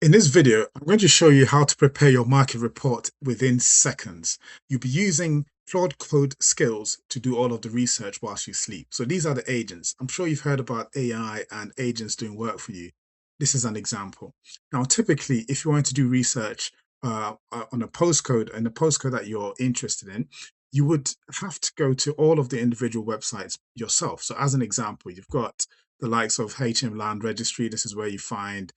In this video, I'm going to show you how to prepare your market report within seconds. You'll be using Claude Code skills to do all of the research whilst you sleep. So these are the agents. I'm sure you've heard about AI and agents doing work for you. This is an example. Now, typically, if you want to do research on a postcode and the postcode that you're interested in, you would have to go to all of the individual websites yourself. So as an example, you've got the likes of HM Land Registry. This is where you find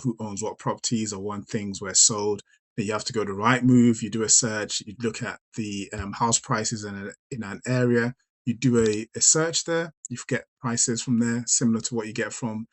who owns what properties or when things were sold. Then you have to go to Rightmove, you do a search, you look at the house prices in an area, you do a search there, you get prices from there, similar to what you get from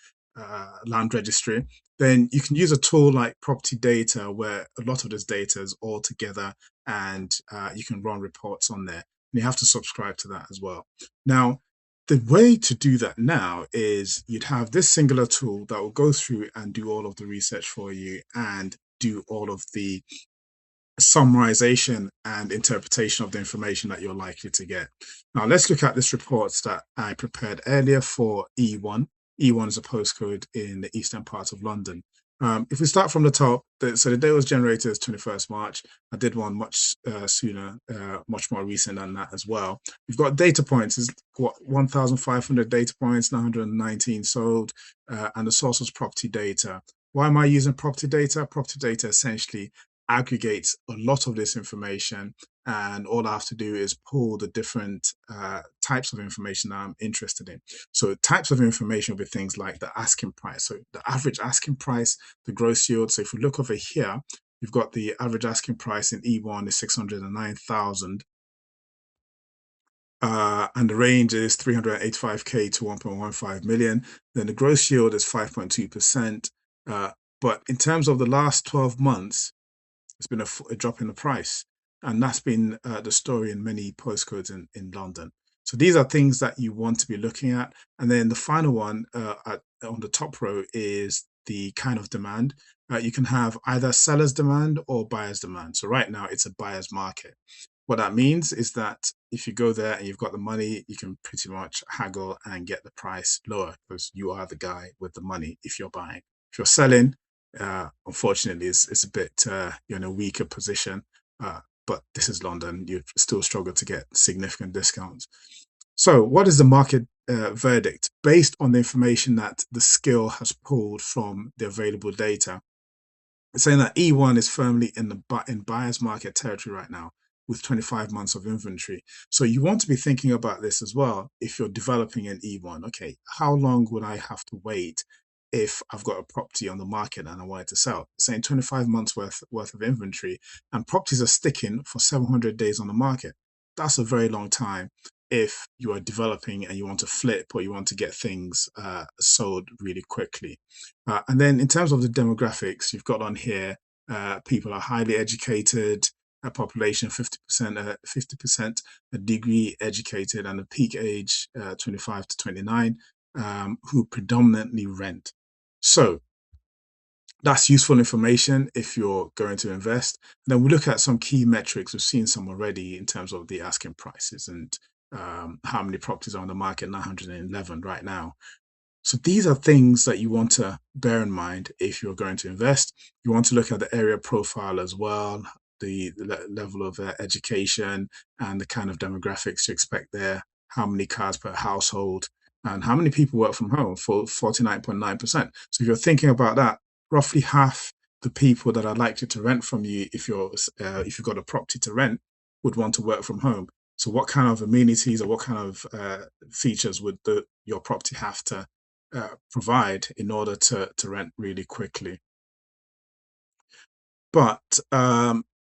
land registry. Then you can use a tool like PropertyData, where a lot of this data is all together and you can run reports on there. And you have to subscribe to that as well. Now, the way to do that now is you'd have this singular tool that will go through and do all of the research for you and do all of the summarization and interpretation of the information that you're likely to get. Now, let's look at this report that I prepared earlier for E1. E1 is a postcode in the eastern part of London. If we start from the top, so the date was generated as 21st March. I did one much sooner, much more recent than that as well. We've got data points, is what 1,500 data points, 919 sold, and the source was property data. Why am I using property data? Property data essentially aggregates a lot of this information, and all I have to do is pull the different types of information that I'm interested in. So types of information will be things like the asking price, so the average asking price, the gross yield. So if we look over here, you've got the average asking price in E1 is 609,000. And the range is 385k to 1.15 million. Then the gross yield is 5.2%. But in terms of the last 12 months, it's been a drop in the price. And that's been the story in many postcodes in London. So these are things that you want to be looking at. And then the final one on the top row is the kind of demand. You can have either seller's demand or buyer's demand. So right now it's a buyer's market. What that means is that if you go there and you've got the money, you can pretty much haggle and get the price lower because you are the guy with the money if you're buying. If you're selling, unfortunately, it's a bit you're in a weaker position. But this is London. You still struggle to get significant discounts. So, what is the market verdict based on the information that the skill has pulled from the available data? It's saying that E1 is firmly in buyer's market territory right now with 25 months of inventory. So you want to be thinking about this as well if you're developing an E1. Okay, how long would I have to wait if I've got a property on the market and I want it to sell? It's saying 25 months worth of inventory, and properties are sticking for 700 days on the market. That's a very long time if you are developing and you want to flip or you want to get things sold really quickly. And then in terms of the demographics, you've got on here, people are highly educated, a population 50% a degree educated, and a peak age 25 to 29, who predominantly rent. So that's useful information if you're going to invest. And then we look at some key metrics. We've seen some already in terms of the asking prices and how many properties are on the market, 911 right now. So these are things that you want to bear in mind if you're going to invest. You want to look at the area profile as well, the level of education and the kind of demographics you expect there, how many cars per household, and how many people work from home for 49.9%. So if you're thinking about that, roughly half the people that are likely to rent from you if you've got a property to rent would want to work from home. So what kind of amenities or what kind of features would your property have to provide in order to rent really quickly? But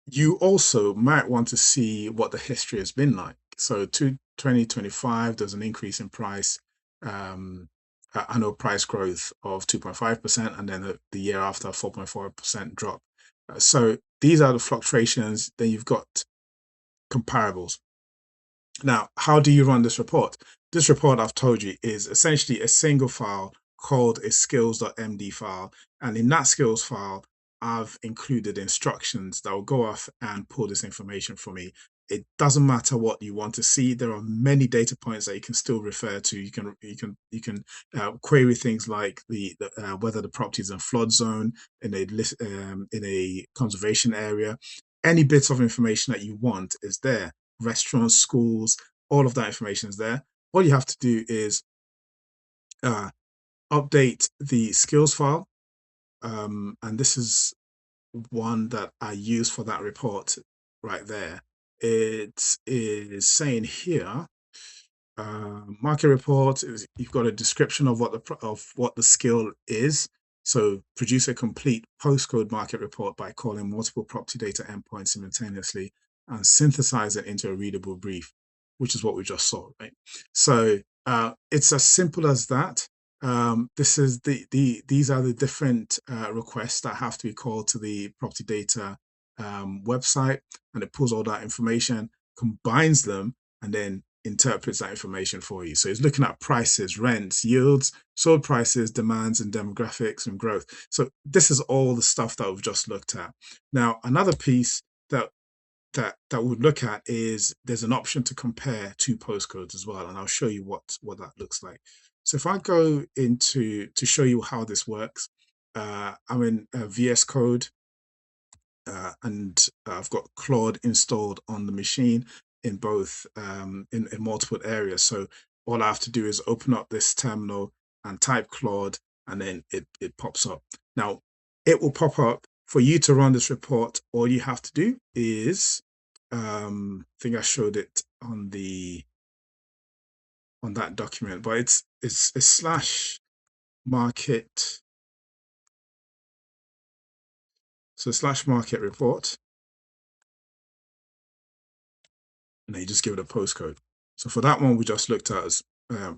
you also might want to see what the history has been like. So to 2025, there's an increase in price, annual price growth of 2.5%, and then the year after, 4.4% drop. So these are the fluctuations. Then you've got comparables. Now, how do you run this report? This report, I've told you, is essentially a single file called a skills.md file. And in that skills file, I've included instructions that will go off and pull this information for me. it doesn't matter what you want to see. There are many data points that you can still refer to. You can query things like the whether the property is in flood zone, in a conservation area. Any bits of information that you want is there. Restaurants, schools, all of that information is there. All you have to do is uh, update the skills file, and this is one that I use for that report right there. It is saying here, market report is, you've got a description of what the skill is. So produce a complete postcode market report by calling multiple property data endpoints simultaneously and synthesize it into a readable brief, which is what we just saw, right? So it's as simple as that. This is these are the different requests that have to be called to the property data website, and it pulls all that information, combines them, and then interprets that information for you. So it's looking at prices, rents, yields, sold prices, demands, and demographics and growth. So this is all the stuff that we've just looked at. Now, another piece that we'd look at is there's an option to compare two postcodes as well, and I'll show you what that looks like. So if I go into to show you how this works, I'm in VS Code, and I've got Claude installed on the machine in both in multiple areas. So all I have to do is open up this terminal and type Claude, and then it pops up. Now it will pop up for you to run this report. All you have to do is I think I showed it on that document, but it's a slash market. So slash market report, and then you just give it a postcode. So for that one, we just looked at as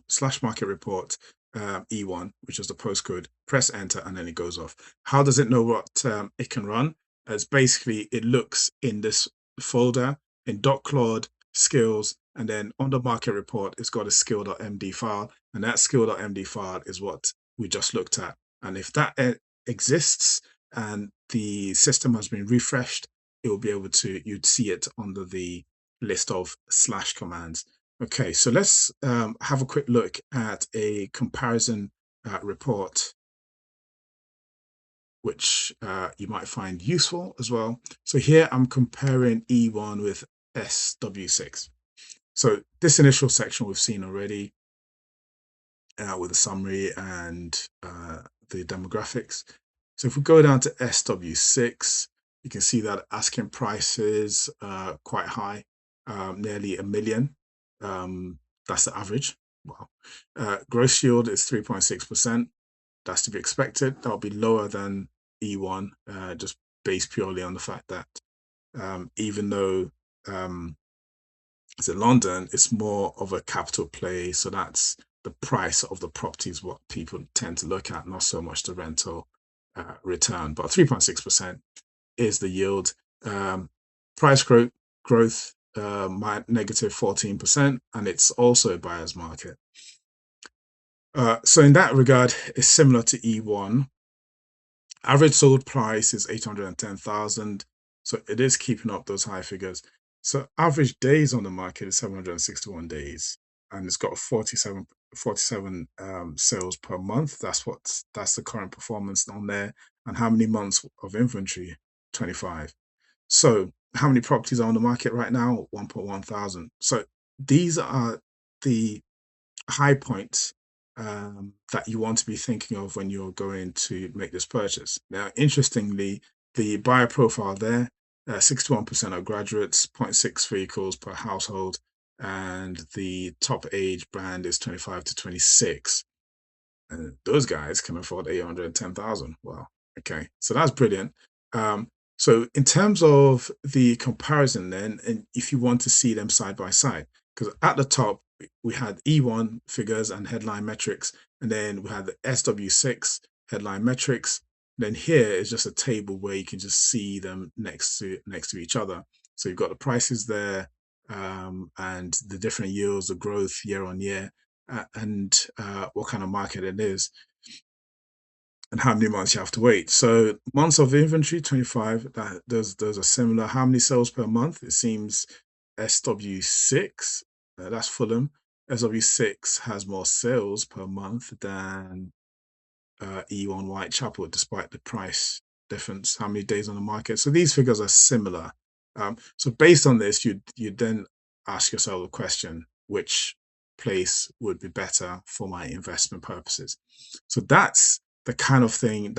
slash market report E1, which is the postcode. Press enter, and then it goes off. How does it know what it can run? It's basically, it looks in this folder in .claude skills, and then on the market report, it's got a skill.md file, and that skill.md file is what we just looked at. And if that exists and the system has been refreshed, it will be able to, you'd see it under the list of slash commands. Okay, so let's have a quick look at a comparison report, which you might find useful as well. So here I'm comparing E1 with SW6. So this initial section we've seen already with the summary and the demographics. So if we go down to SW6, you can see that asking prices quite high, nearly $1 million. That's the average. Wow. Gross yield is 3.6%. That's to be expected. That'll be lower than E1, just based purely on the fact that even though it's in London, it's more of a capital play. So that's the price of the property is what people tend to look at, not so much the rental return. But 3.6% is the yield. Price growth negative 14%, and it's also a buyer's market. So in that regard, it's similar to E1. Average sold price is 810,000, so it is keeping up those high figures. So average days on the market is 761 days, and it's got 47 sales per month. That's the current performance on there. And how many months of inventory? 25. So how many properties are on the market right now? 1.1 thousand. So these are the high points that you want to be thinking of when you're going to make this purchase. Now, interestingly, the buyer profile there, 61% are graduates, 0.6 vehicles per household, and the top age band is 25 to 26. And those guys can afford 810,000. Wow. Okay, so that's brilliant. So in terms of the comparison then, and if you want to see them side by side, because at the top, we had E1 figures and headline metrics, and then we had the SW6 headline metrics. Then here is just a table where you can just see them next to each other. So you've got the prices there, and the different yields, the growth year on year, and what kind of market it is, and how many months you have to wait. So months of inventory, 25. Those are similar. How many sales per month? It seems SW6, that's Fulham. SW6 has more sales per month than E1 Whitechapel, despite the price difference, how many days on the market. So these figures are similar. So based on this, you'd then ask yourself the question, which place would be better for my investment purposes? So that's the kind of thing